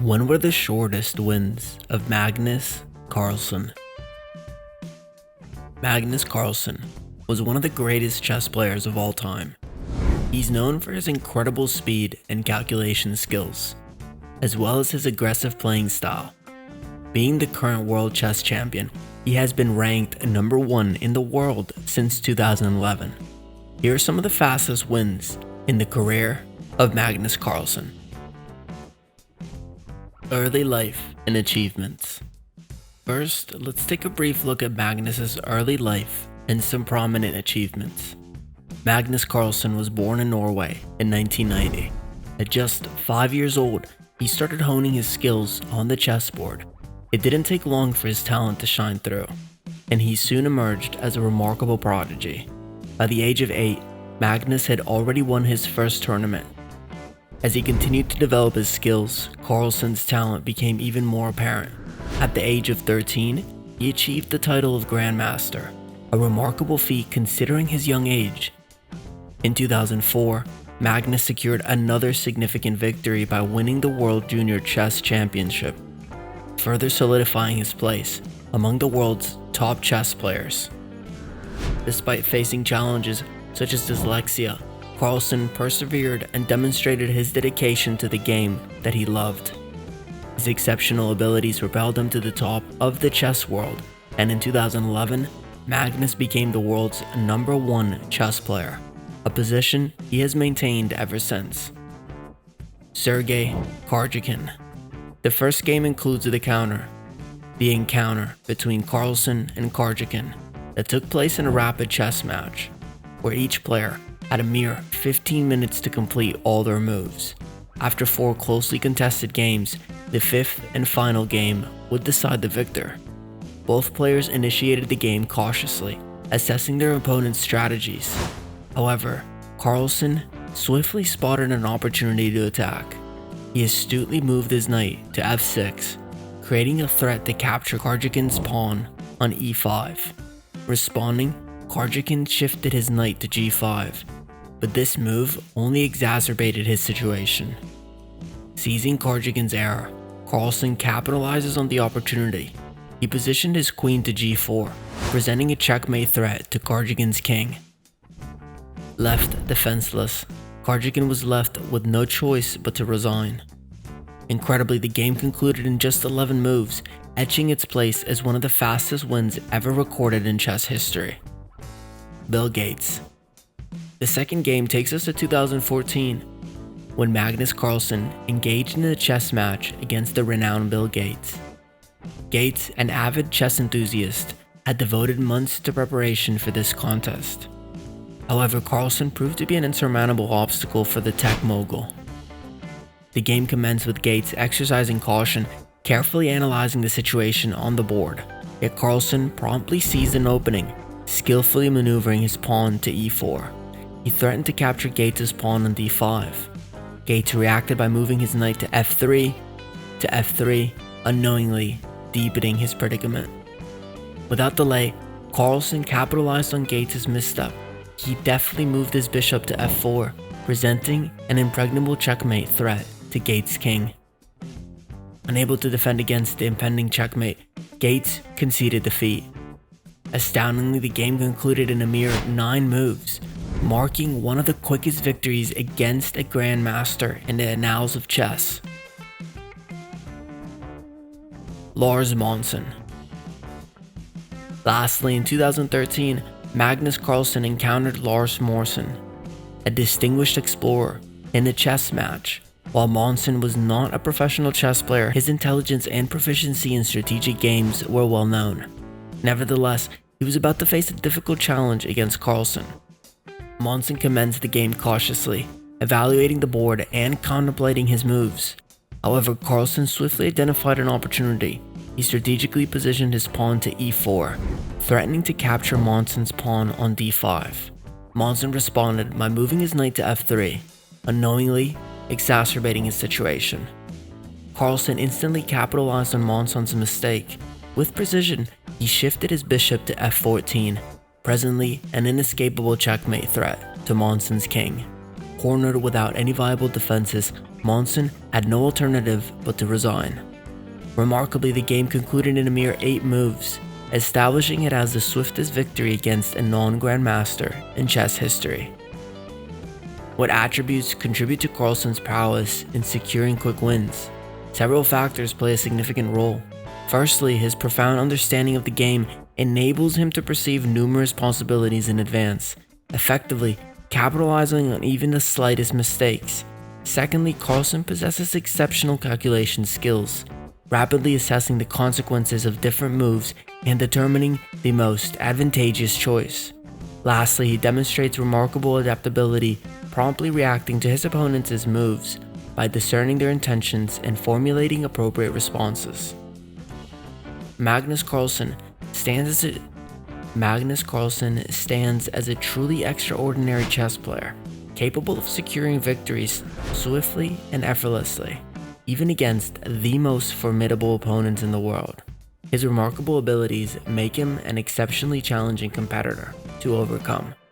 When were the shortest wins of Magnus Carlsen? Magnus Carlsen was one of the greatest chess players of all time. He's known for his incredible speed and calculation skills, as well as his aggressive playing style. Being the current world chess champion, he has been ranked number 1 in the world since 2011. Here are some of the fastest wins in the career of Magnus Carlsen. Early life and achievements. First, let's take a brief look at Magnus's early life and some prominent achievements. Magnus Carlsen was born in Norway in 1990. At just 5 years old, he started honing his skills on the chessboard. It didn't take long for his talent to shine through, and he soon emerged as a remarkable prodigy. By the age of 8, Magnus had already won his first tournament. As he continued to develop his skills, Carlsen's talent became even more apparent. At the age of 13, he achieved the title of Grandmaster, a remarkable feat considering his young age. In 2004, Magnus secured another significant victory by winning the World Junior Chess Championship, further solidifying his place among the world's top chess players. Despite facing challenges such as dyslexia, Carlsen persevered and demonstrated his dedication to the game that he loved. His exceptional abilities propelled him to the top of the chess world, and in 2011, Magnus became the world's number 1 chess player, a position he has maintained ever since. Sergei Karjakin. The first game includes the encounter between Carlsen and Karjakin that took place in a rapid chess match, where each player had a mere 15 minutes to complete all their moves. After 4 closely contested games, the 5th and final game would decide the victor. Both players initiated the game cautiously, assessing their opponent's strategies. However, Carlsen swiftly spotted an opportunity to attack. He astutely moved his knight to f6, creating a threat to capture Karjakin's pawn on e5. Responding, Karjakin shifted his knight to g5, but this move only exacerbated his situation. Seizing Karjakin's error, Carlsen capitalizes on the opportunity. He positioned his queen to g4, presenting a checkmate threat to Karjakin's king. Left defenseless, Karjakin was left with no choice but to resign. Incredibly, the game concluded in just 11 moves, etching its place as one of the fastest wins ever recorded in chess history. Bill Gates. The second game takes us to 2014, when Magnus Carlsen engaged in a chess match against the renowned Bill Gates. Gates, an avid chess enthusiast, had devoted months to preparation for this contest. However, Carlsen proved to be an insurmountable obstacle for the tech mogul. The game commenced with Gates exercising caution, carefully analyzing the situation on the board, yet Carlsen promptly seized an opening, skillfully maneuvering his pawn to e4. He threatened to capture Gates' pawn on d5. Gates reacted by moving his knight to f3, unknowingly deepening his predicament. Without delay, Carlsen capitalized on Gates' misstep. He deftly moved his bishop to f4, presenting an impregnable checkmate threat to Gates' king. Unable to defend against the impending checkmate, Gates conceded defeat. Astoundingly, the game concluded in a mere 9 moves, marking one of the quickest victories against a grandmaster in the annals of chess. Lars Monsen. Lastly, in 2013, Magnus Carlsen encountered Lars Monsen, a distinguished explorer, in a chess match. While Monsen was not a professional chess player, his intelligence and proficiency in strategic games were well known. Nevertheless, he was about to face a difficult challenge against Carlsen. Monsen commenced the game cautiously, evaluating the board and contemplating his moves. However, Carlsen swiftly identified an opportunity. He strategically positioned his pawn to e4, threatening to capture Monsen's pawn on d5. Monsen responded by moving his knight to f3, unknowingly exacerbating his situation. Carlsen instantly capitalized on Monsen's mistake. With precision, he shifted his bishop to f14, presently an inescapable checkmate threat to Monsen's king. Cornered without any viable defenses, Monson had no alternative but to resign. Remarkably, the game concluded in a mere 8 moves, establishing it as the swiftest victory against a non-grandmaster in chess history. What attributes contribute to Carlsen's prowess in securing quick wins? Several factors play a significant role. Firstly, his profound understanding of the game enables him to perceive numerous possibilities in advance, effectively capitalizing on even the slightest mistakes. Secondly, Carlsen possesses exceptional calculation skills, rapidly assessing the consequences of different moves and determining the most advantageous choice. Lastly, he demonstrates remarkable adaptability, promptly reacting to his opponents' moves by discerning their intentions and formulating appropriate responses. Magnus Carlsen stands as a truly extraordinary chess player, capable of securing victories swiftly and effortlessly, even against the most formidable opponents in the world. His remarkable abilities make him an exceptionally challenging competitor to overcome.